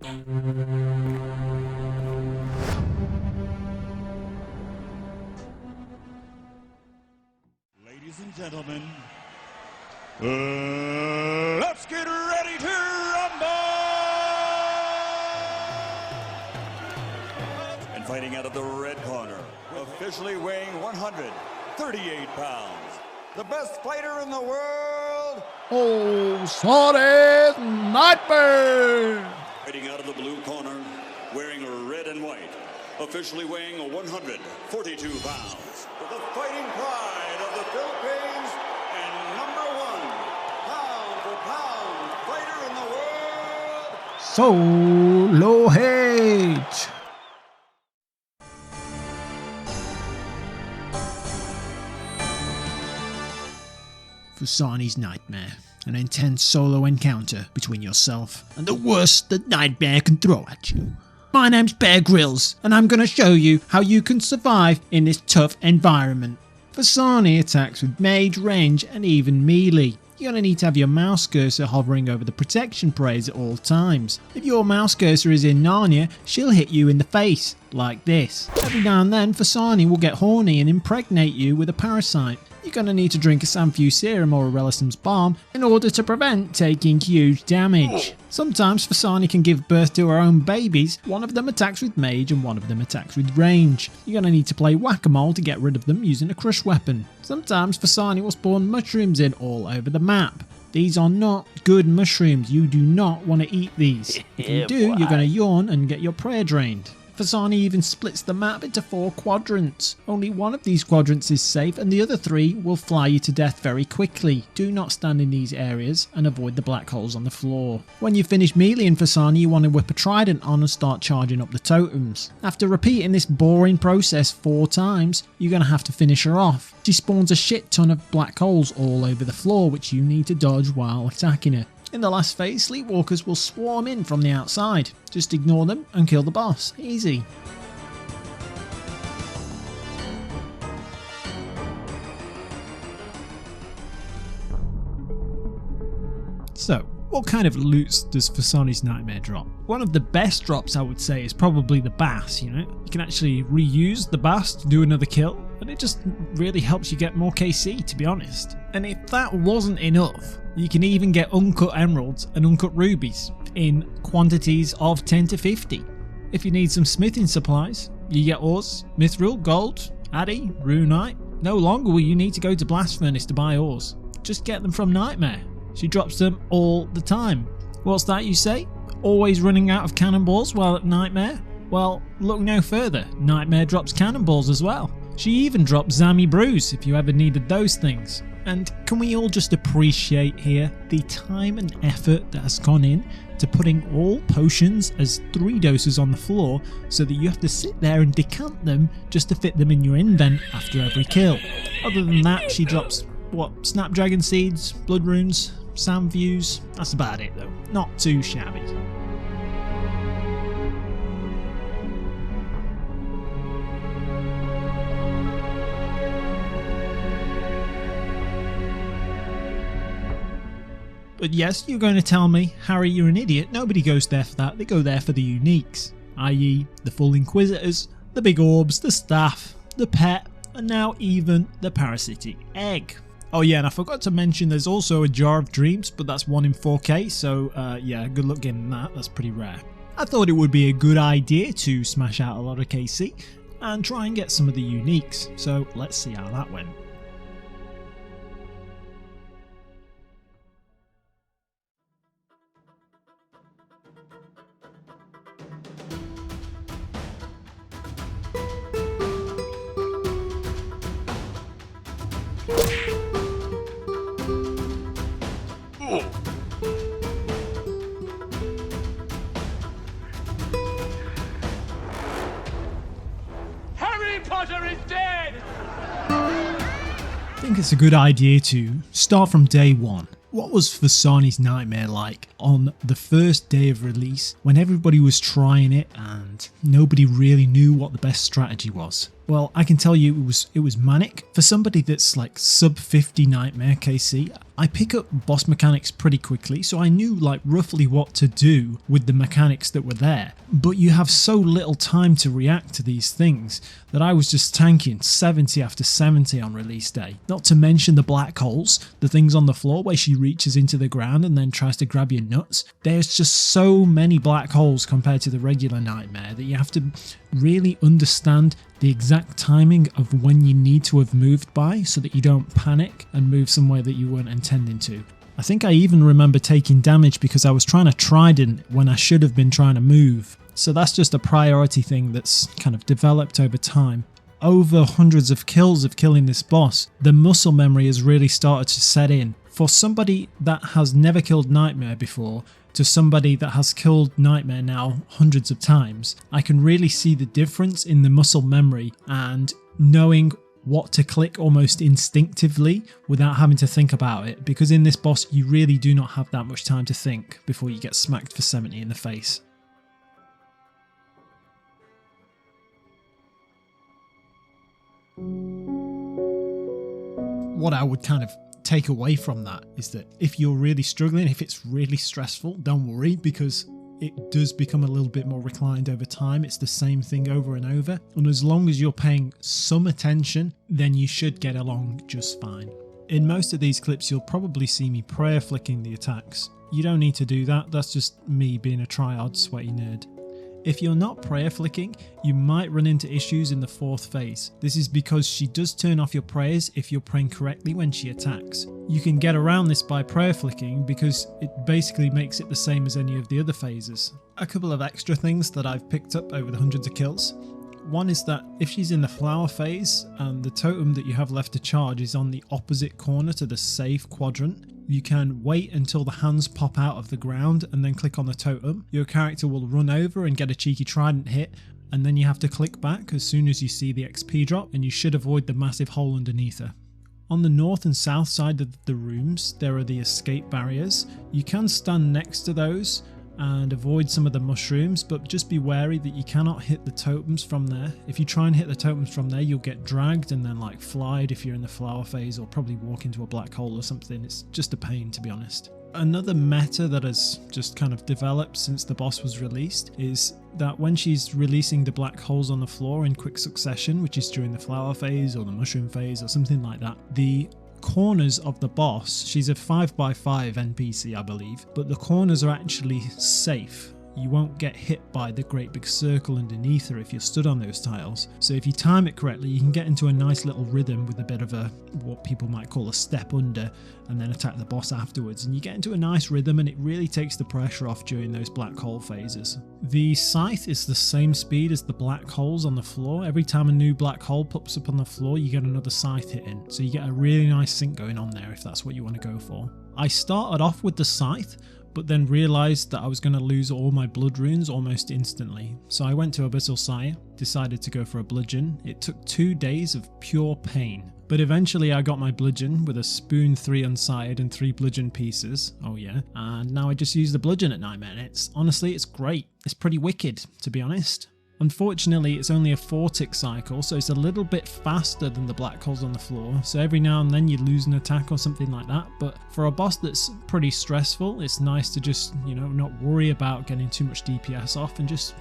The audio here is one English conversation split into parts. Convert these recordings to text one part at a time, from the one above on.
Ladies and gentlemen, let's get ready to rumble! And fighting out of the red corner, officially weighing 138 pounds, the best fighter in the world, Sonic Nightmare! Fighting out of the blue corner, wearing red and white, officially weighing 142 pounds, the fighting pride of the Philippines and #1 pound-for-pound fighter in the world, Solo H! Fasani's Nightmare, an intense solo encounter between yourself and the worst that Nightmare can throw at you. My name's Bear Grylls, and I'm going to show you how you can survive in this tough environment. Fasani attacks with mage, range and even melee. You're going to need to have your mouse cursor hovering over the protection praise at all times. If your mouse cursor is in Narnia, she'll hit you in the face, like this. Every now and then Fasani will get horny and impregnate you with a parasite. You're going to need to drink a Sanfew serum or a Relisum's balm in order to prevent taking huge damage. Sometimes Fasani can give birth to her own babies. One of them attacks with mage and one of them attacks with range. You're going to need to play whack-a-mole to get rid of them using a crush weapon. Sometimes Fasani will spawn mushrooms in all over the map. These are not good mushrooms. You do not want to eat these. If you do, you're going to yawn and get your prayer drained. Fasani even splits the map into 4 quadrants. Only one of these quadrants is safe and the other 3 will fly you to death very quickly. Do not stand in these areas and avoid the black holes on the floor. When you finish meleeing Fasani, you want to whip a trident on and start charging up the totems. After repeating this boring process 4 times, you're going to have to finish her off. She spawns a shit ton of black holes all over the floor which you need to dodge while attacking her. In the last phase, Sleepwalkers will swarm in from the outside. Just ignore them and kill the boss. Easy. So, what kind of loots does Fasani's Nightmare drop? One of the best drops, I would say, is probably the Bass, You can actually reuse the Bass to do another kill, and it just really helps you get more KC, to be honest. And if that wasn't enough, you can even get uncut emeralds and uncut rubies in quantities of 10 to 50. If you need some smithing supplies, you get ores, mithril, gold, addy, runite. No longer will you need to go to Blast Furnace to buy ores. Just get them from Nightmare. She drops them all the time. What's that, you say? Always running out of cannonballs while at Nightmare? Well, look no further. Nightmare drops cannonballs as well. She even drops Zami Brews if you ever needed those things. And can we all just appreciate here the time and effort that has gone in to putting all potions as 3 doses on the floor so that you have to sit there and decant them just to fit them in your invent after every kill. Other than that, she drops, Snapdragon Seeds, Blood Runes, Sanfews. That's about it though. Not too shabby. But yes, you're going to tell me, Harry, you're an idiot. Nobody goes there for that. They go there for the uniques, i.e. the full Inquisitors, the big orbs, the staff, the pet, and now even the parasitic egg. Oh yeah, and I forgot to mention there's also a Jar of Dreams, but that's 1 in 4K, so yeah, good luck getting that. That's pretty rare. I thought it would be a good idea to smash out a lot of KC and try and get some of the uniques, so let's see how that went. Harry Potter is dead! I think it's a good idea to start from day 1. What was Fasani's Nightmare like on the first day of release when everybody was trying it and nobody really knew what the best strategy was? Well, I can tell you it was manic. For somebody that's like sub 50 Nightmare KC, I pick up boss mechanics pretty quickly, so I knew like roughly what to do with the mechanics that were there. But you have so little time to react to these things that I was just tanking 70 after 70 on release day. Not to mention the black holes, the things on the floor where she reaches into the ground and then tries to grab your nuts. There's just so many black holes compared to the regular Nightmare that you have to really understand the exact timing of when you need to have moved by so that you don't panic and move somewhere that you weren't intending to. I think I even remember taking damage because I was trying to trident when I should have been trying to move. So that's just a priority thing that's kind of developed over time. Over hundreds of kills of killing this boss, the muscle memory has really started to set in. For somebody that has never killed Nightmare before, to somebody that has killed Nightmare now hundreds of times, I can really see the difference in the muscle memory and knowing what to click almost instinctively without having to think about it, because in this boss you really do not have that much time to think before you get smacked for 70 in the face. What I would kind of take away from that is that if you're really struggling, if it's really stressful, don't worry, because it does become a little bit more reclined over time. It's the same thing over and over, and as long as you're paying some attention, then you should get along just fine. In most of these clips you'll probably see me prayer flicking the attacks. You don't need to do that, that's just me being a tryhard sweaty nerd. If you're not prayer flicking, you might run into issues in the 4th phase. This is because she does turn off your prayers if you're praying correctly when she attacks. You can get around this by prayer flicking because it basically makes it the same as any of the other phases. A couple of extra things that I've picked up over the hundreds of kills. One is that if she's in the flower phase and the totem that you have left to charge is on the opposite corner to the safe quadrant, you can wait until the hands pop out of the ground and then click on the totem. Your character will run over and get a cheeky trident hit, and then you have to click back as soon as you see the XP drop, and you should avoid the massive hole underneath her. On the north and south side of the rooms there are the escape barriers. You can stand next to those and avoid some of the mushrooms, but just be wary that you cannot hit the totems from there. If you try and hit the totems from there, you'll get dragged and then like flied if you're in the flower phase, or probably walk into a black hole or something. It's just a pain, to be honest. Another meta that has just kind of developed since the boss was released is that when she's releasing the black holes on the floor in quick succession, which is during the flower phase or the mushroom phase or something like that, the corners of the boss, she's a 5x5 NPC I believe, but the corners are actually safe. You won't get hit by the great big circle underneath her if you're stood on those tiles. So if you time it correctly, you can get into a nice little rhythm with a bit of a, what people might call a step under, and then attack the boss afterwards. And you get into a nice rhythm and it really takes the pressure off during those black hole phases. The scythe is the same speed as the black holes on the floor. Every time a new black hole pops up on the floor, you get another scythe hit in. So you get a really nice sync going on there if that's what you want to go for. I started off with the scythe, but then realised that I was going to lose all my blood runes almost instantly. So I went to Abyssal Sire, decided to go for a bludgeon. It took 2 days of pure pain, but eventually I got my bludgeon with a spoon 3 unsired and 3 bludgeon pieces, oh yeah, and now I just use the bludgeon at Nightmare, and it's great. It's pretty wicked, to be honest. Unfortunately, it's only a 4-tick cycle, so it's a little bit faster than the black holes on the floor, so every now and then you lose an attack or something like that, but for a boss that's pretty stressful, it's nice to just, not worry about getting too much DPS off and just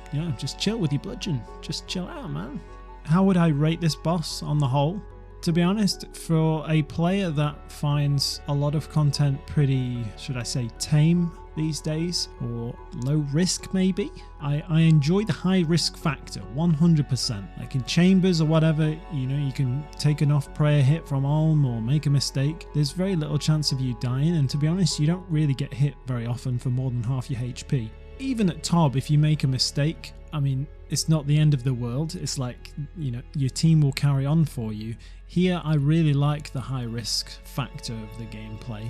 chill with your bludgeon. Just chill out, man. How would I rate this boss on the whole? To be honest, for a player that finds a lot of content pretty, should I say, tame these days, or low risk maybe, I enjoy the high risk factor 100%. Like in chambers or whatever, you can take an off prayer hit from Olm or make a mistake. There's very little chance of you dying, and to be honest, you don't really get hit very often for more than half your HP. Even at Tob, if you make a mistake, I mean, it's not the end of the world. It's like, your team will carry on for you. Here, I really like the high risk factor of the gameplay.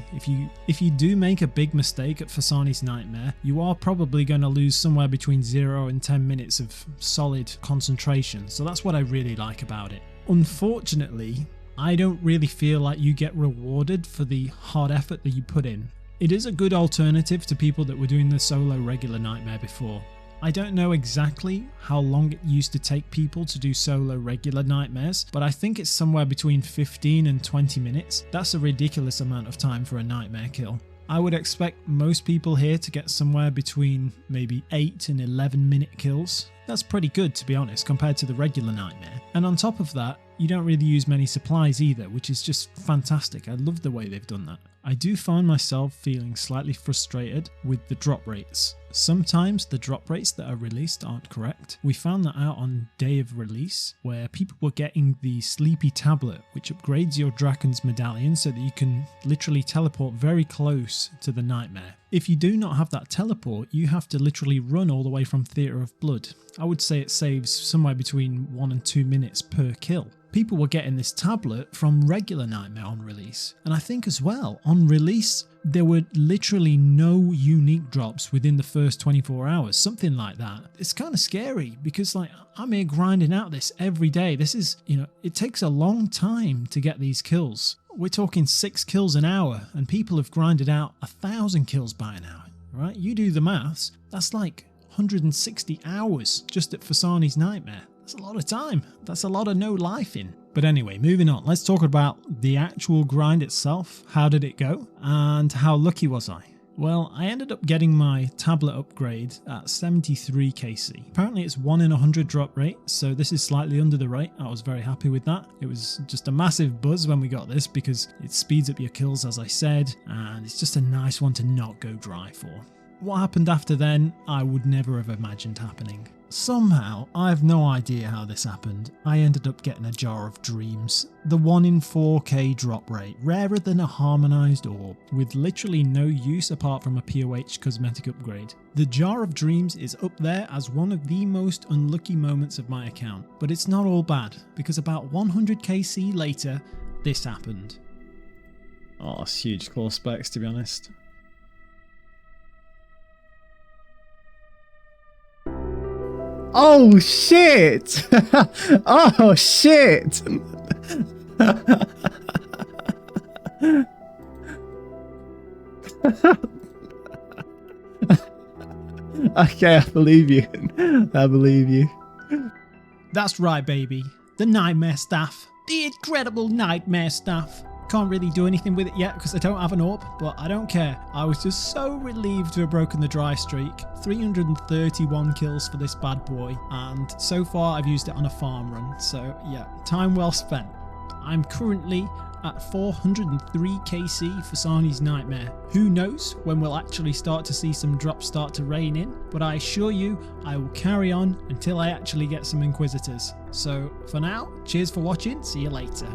If you do make a big mistake at Phosani's Nightmare, you are probably going to lose somewhere between 0 and 10 minutes of solid concentration. So that's what I really like about it. Unfortunately, I don't really feel like you get rewarded for the hard effort that you put in. It is a good alternative to people that were doing the solo regular Nightmare before. I don't know exactly how long it used to take people to do solo regular nightmares, but I think it's somewhere between 15 and 20 minutes. That's a ridiculous amount of time for a nightmare kill. I would expect most people here to get somewhere between maybe 8 and 11 minute kills. That's pretty good, to be honest, compared to the regular nightmare. And on top of that, you don't really use many supplies either, which is just fantastic. I love the way they've done that. I do find myself feeling slightly frustrated with the drop rates. Sometimes the drop rates that are released aren't correct. We found that out on day of release, where people were getting the Sleepy Tablet, which upgrades your Draken's medallion so that you can literally teleport very close to the nightmare. If you do not have that teleport, you have to literally run all the way from Theatre of Blood. I would say it saves somewhere between 1 and 2 minutes per kill. People were getting this tablet from regular Nightmare on release. And I think as well, on release, there were literally no unique drops within the first 24 hours, something like that. It's kind of scary because like I'm here grinding out this every day. This is, it takes a long time to get these kills. We're talking 6 kills an hour and people have grinded out 1,000 kills by an hour, right? You do the maths, that's like 160 hours just at Fasani's Nightmare. That's a lot of time. That's a lot of no life in. But anyway, moving on. Let's talk about the actual grind itself. How did it go? And how lucky was I? Well, I ended up getting my tablet upgrade at 73 KC. Apparently it's 1 in 100 drop rate, so this is slightly under the rate. I was very happy with that. It was just a massive buzz when we got this because it speeds up your kills, as I said, and it's just a nice one to not go dry for. What happened after then, I would never have imagined happening. Somehow, I have no idea how this happened, I ended up getting a Jar of Dreams. The 1 in 4k drop rate, rarer than a harmonized orb, with literally no use apart from a POH cosmetic upgrade. The Jar of Dreams is up there as one of the most unlucky moments of my account, but it's not all bad, because about 100kc later, this happened. Oh, it's huge claw specs, to be honest. Oh shit! Oh shit! Okay, I believe you. I believe you. That's right, baby. The Nightmare Staff. The incredible Nightmare Staff. Can't really do anything with it yet because I don't have an orb, but I don't care. I was just so relieved to have broken the dry streak. 331 kills for this bad boy, and so far I've used it on a farm run, so yeah, time well spent. I'm currently at 403 KC for Fasani's Nightmare. Who knows when we'll actually start to see some drops start to rain in, but I assure you I will carry on until I actually get some Inquisitors. So for now, cheers for watching, see you later.